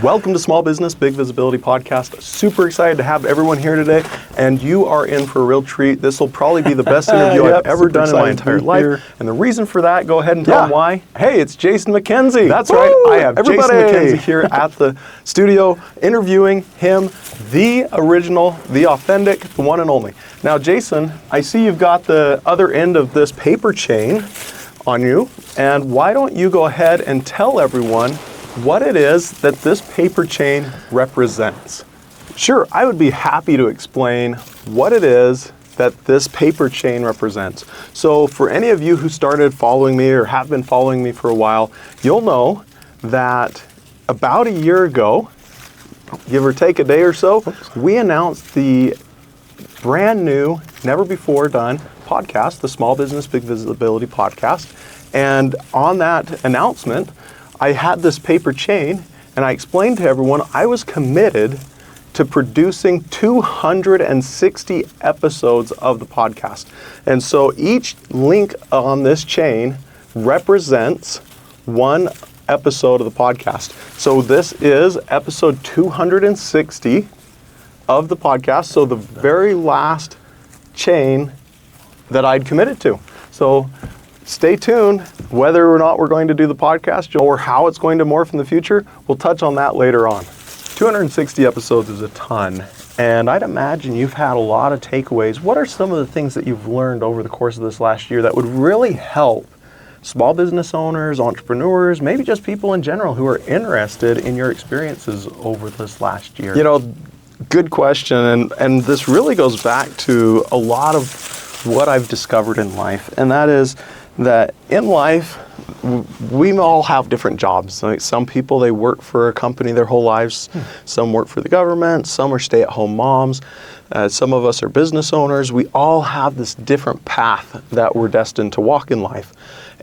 Welcome to Small Business Big Visibility Podcast. Super excited to have everyone here today, and you are in for a real treat. This will probably be the best interview I've ever done in my entire life. And the reason for that, go ahead and tell them why. Hey, it's Jason Mackenzie. That's right. I have Jason Mackenzie here at the studio interviewing him, the original, the authentic, the one and only. Now, Jason, I see you've got the other end of this paper chain on you, and why don't you go ahead and tell everyone what it is that this paper chain represents. Sure, I would be happy to explain what it is that this paper chain represents. So for any of you who started following me or have been following me for a while, you'll know that about a year ago, give or take a day or so, we announced the brand new, never before done podcast, the Small Business Big Visibility Podcast. And on that announcement, I had this paper chain, and I explained to everyone I was committed to producing 260 episodes of the podcast. And so each link on this chain represents one episode of the podcast. So this is episode 260 of the podcast, so the very last chain that I'd committed to. So stay tuned. Whether or not we're going to do the podcast or how it's going to morph in the future, we'll touch on that later on. 260 episodes is a ton, and I'd imagine you've had a lot of takeaways. What are some of the things that you've learned over the course of this last year that would really help small business owners, entrepreneurs, maybe just people in general who are interested in your experiences over this last year? You know, good question, and this really goes back to a lot of what I've discovered in life, and that is that in life, we all have different jobs. Like some people, they work for a company their whole lives. Some work for the government. Some are stay-at-home moms. Some of us are business owners. We all have this different path that we're destined to walk in life.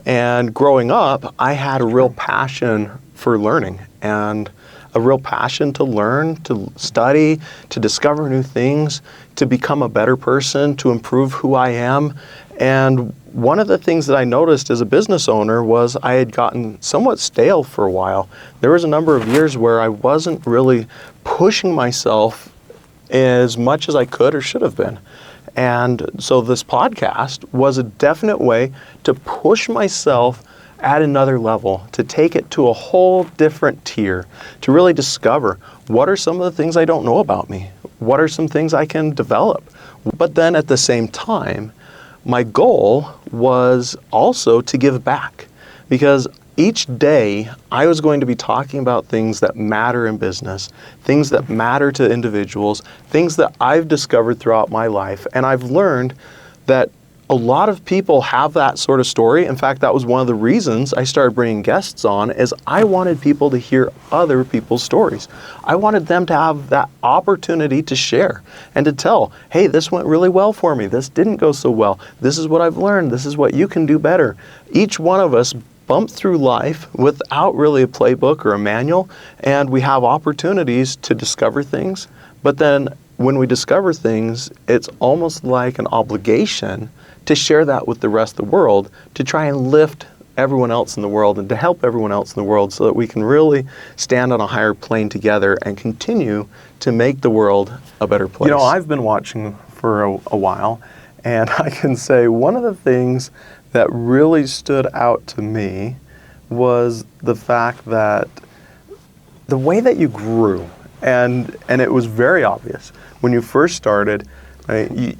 And growing up, I had a real passion for learning and a real passion to learn, to study, to discover new things, to become a better person, to improve who I am. And one of the things that I noticed as a business owner was I had gotten somewhat stale for a while. There was a number of years where I wasn't really pushing myself as much as I could or should have been. And so this podcast was a definite way to push myself at another level, to take it to a whole different tier, to really discover what are some of the things I don't know about me, what are some things I can develop. But then at the same time, my goal was also to give back, because each day I was going to be talking about things that matter in business, things that matter to individuals, things that I've discovered throughout my life. And I've learned that a lot of people have that sort of story. In fact, that was one of the reasons I started bringing guests on, is I wanted people to hear other people's stories. I wanted them to have that opportunity to share and to tell, hey, this went really well for me. This didn't go so well. This is what I've learned. This is what you can do better. Each one of us bump through life without really a playbook or a manual, and we have opportunities to discover things. But then when we discover things, it's almost like an obligation to share that with the rest of the world, to try and lift everyone else in the world and to help everyone else in the world so that we can really stand on a higher plane together and continue to make the world a better place. You know, I've been watching for a while, and I can say one of the things that really stood out to me was the fact that the way that you grew, and it was very obvious. When you first started, you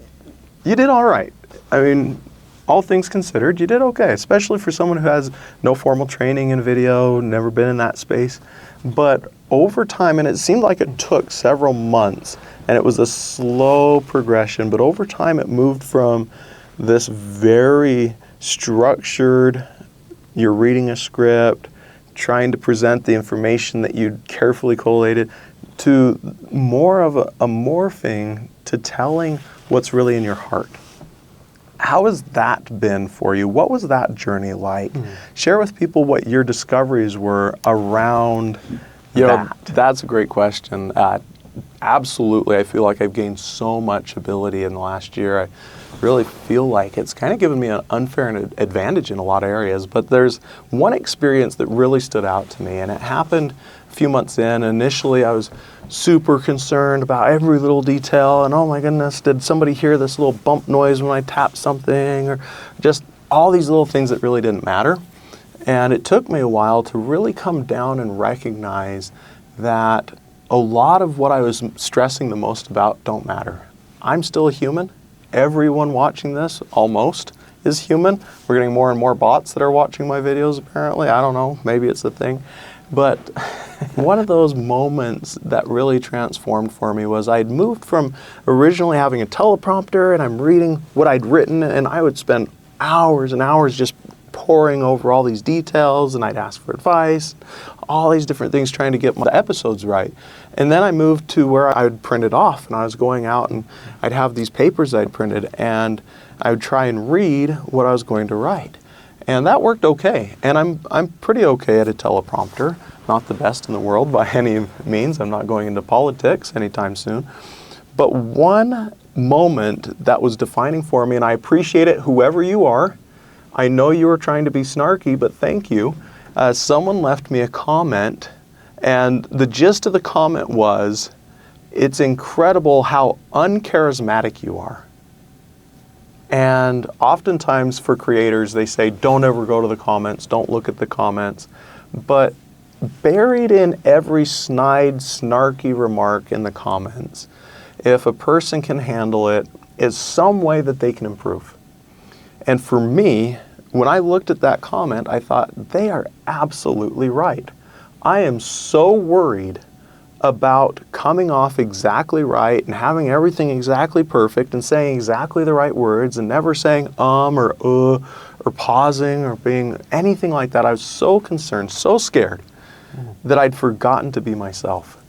did all right. I mean, all things considered, you did okay, especially for someone who has no formal training in video, never been in that space. But over time, and it seemed like it took several months, and it was a slow progression, but over time it moved from this very structured, you're reading a script, trying to present the information that you'd carefully collated, to more of a morphing to telling what's really in your heart. How has that been for you? What was that journey like? Share with people what your discoveries were around that. That's a great question. Absolutely. I feel like I've gained so much ability in the last year. I really feel like it's kind of given me an unfair advantage in a lot of areas. But there's one experience that really stood out to me, and it happened a few months in. Initially, I was super concerned about every little detail, and oh my goodness, did somebody hear this little bump noise when I tapped something, or just all these little things that really didn't matter. And it took me a while to really come down and recognize that a lot of what I was stressing the most about don't matter. I'm still a human. Everyone watching this, almost, is human. We're getting more and more bots that are watching my videos, apparently. I don't know, maybe it's a thing. But one of those moments that really transformed for me was I'd moved from originally having a teleprompter and I'm reading what I'd written, and I would spend hours and hours just poring over all these details, and I'd ask for advice, all these different things trying to get the episodes right. And then I moved to where I would print it off, and I was going out and I'd have these papers I'd printed, and I would try and read what I was going to write. And that worked okay. And I'm pretty okay at a teleprompter. Not the best in the world by any means. I'm not going into politics anytime soon. But one moment that was defining for me, and I appreciate it, whoever you are. I know you were trying to be snarky, but thank you. Someone left me a comment, and the gist of the comment was, it's incredible how uncharismatic you are. And oftentimes for creators, they say, don't ever go to the comments, don't look at the comments. But buried in every snide, snarky remark in the comments, if a person can handle it, is some way that they can improve. And for me, when I looked at that comment, I thought, they are absolutely right. I am so worried about coming off exactly right and having everything exactly perfect and saying exactly the right words and never saying or pausing or being anything like that. I was so concerned, so scared that I'd forgotten to be myself.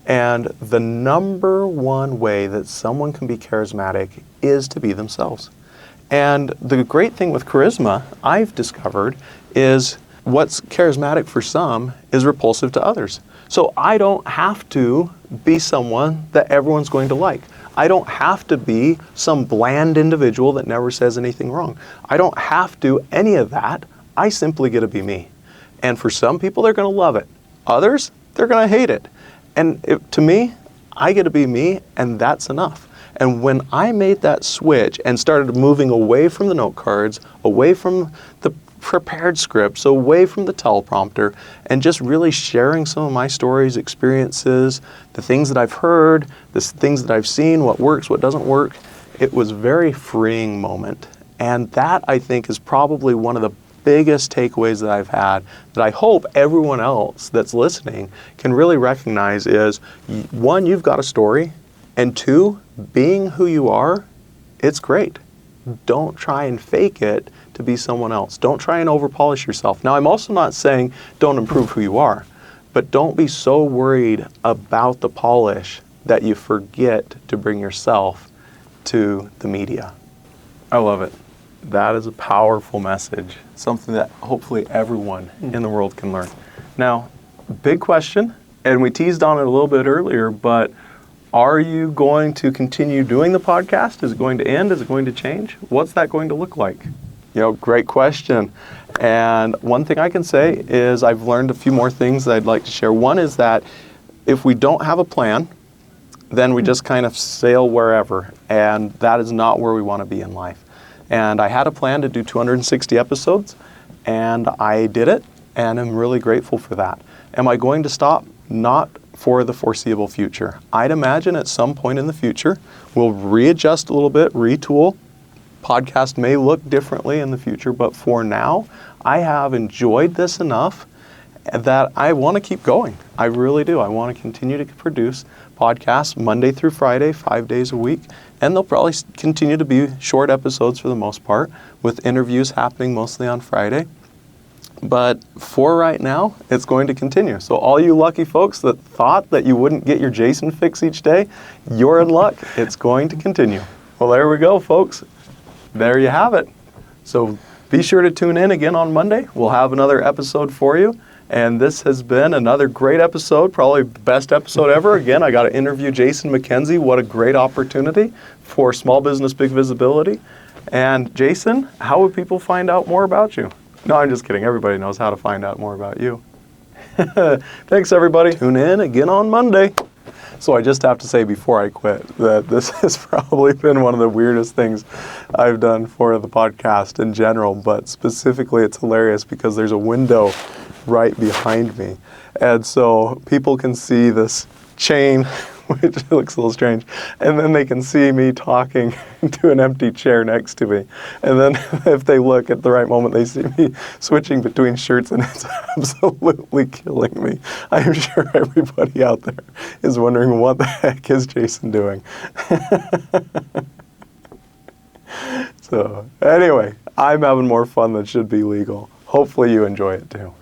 And the number one way that someone can be charismatic is to be themselves. And the great thing with charisma, I've discovered, is what's charismatic for some is repulsive to others. So I don't have to be someone that everyone's going to like. I don't have to be some bland individual that never says anything wrong. I don't have to any of that. I simply get to be me. And for some people, they're going to love it. Others, they're going to hate it. And to me, I get to be me, and that's enough. And when I made that switch and started moving away from the note cards, away from the prepared scripts, away from the teleprompter, and just really sharing some of my stories, experiences, the things that I've heard, the things that I've seen, what works, what doesn't work, it was a very freeing moment. And that, I think, is probably one of the biggest takeaways that I've had that I hope everyone else that's listening can really recognize is, one, you've got a story, and two, being who you are, it's great. Don't try and fake it to be someone else. Don't try and over-polish yourself. Now, I'm also not saying don't improve who you are, but don't be so worried about the polish that you forget to bring yourself to the media. I love it. That is a powerful message, something that hopefully everyone in the world can learn. Now, big question, and we teased on it a little bit earlier, but are you going to continue doing the podcast? Is it going to end? Is it going to change? What's that going to look like? Great question. And one thing I can say is I've learned a few more things that I'd like to share. One is that if we don't have a plan, then we just kind of sail wherever. And that is not where we want to be in life. And I had a plan to do 260 episodes, and I did it, and I'm really grateful for that. Am I going to stop? Not for the foreseeable future. I'd imagine at some point in the future, we'll readjust a little bit, retool. Podcast may look differently in the future, but for now, I have enjoyed this enough that I want to keep going. I really do. I want to continue to produce podcasts Monday through Friday, 5 days a week, and they'll probably continue to be short episodes for the most part, with interviews happening mostly on Friday. But for right now, it's going to continue. So all you lucky folks that thought that you wouldn't get your Jason fix each day, you're in luck. It's going to continue. Well, there we go, folks. There you have it. So be sure to tune in again on Monday. We'll have another episode for you. And this has been another great episode, probably the best episode ever. Again, I got to interview Jason Mackenzie. What a great opportunity for small business, big visibility. And Jason, how would people find out more about you? No, I'm just kidding. Everybody knows how to find out more about you. Thanks, everybody. Tune in again on Monday. So I just have to say before I quit that this has probably been one of the weirdest things I've done for the podcast in general, but specifically it's hilarious because there's a window right behind me. And so people can see this chain, which looks a little strange, and then they can see me talking to an empty chair next to me. And then if they look at the right moment, they see me switching between shirts, and it's absolutely killing me. I'm sure everybody out there is wondering, what the heck is Jason doing? So anyway, I'm having more fun than should be legal. Hopefully you enjoy it too.